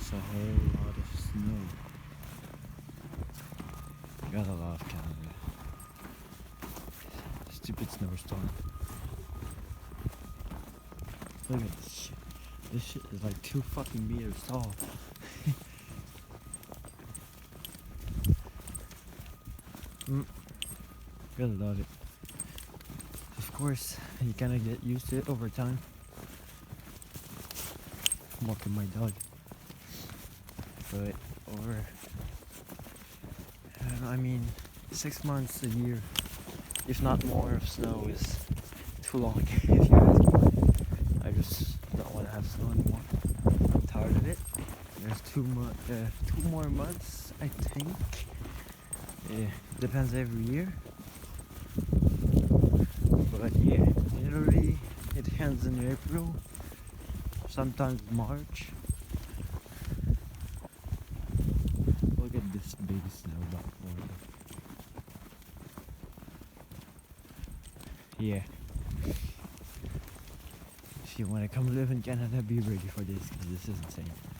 There's a whole lot of snow. I got a lot of Canada. Stupid snowstorm. Look at this shit. This shit is like 2 fucking meters tall. Gotta love it. Of course, you kinda get used to it over time. I'm walking my dog. But over, I mean, 6 months, a year, if not more, of snow is too long, if you ask me. I just don't want to have snow anymore. I'm tired of it. There's 2 more months, I think. Yeah, depends every year. But yeah, generally it ends in April, sometimes March. Look at this big snowbank. Yeah. If you want to come live in Canada, be ready for this, because this is insane.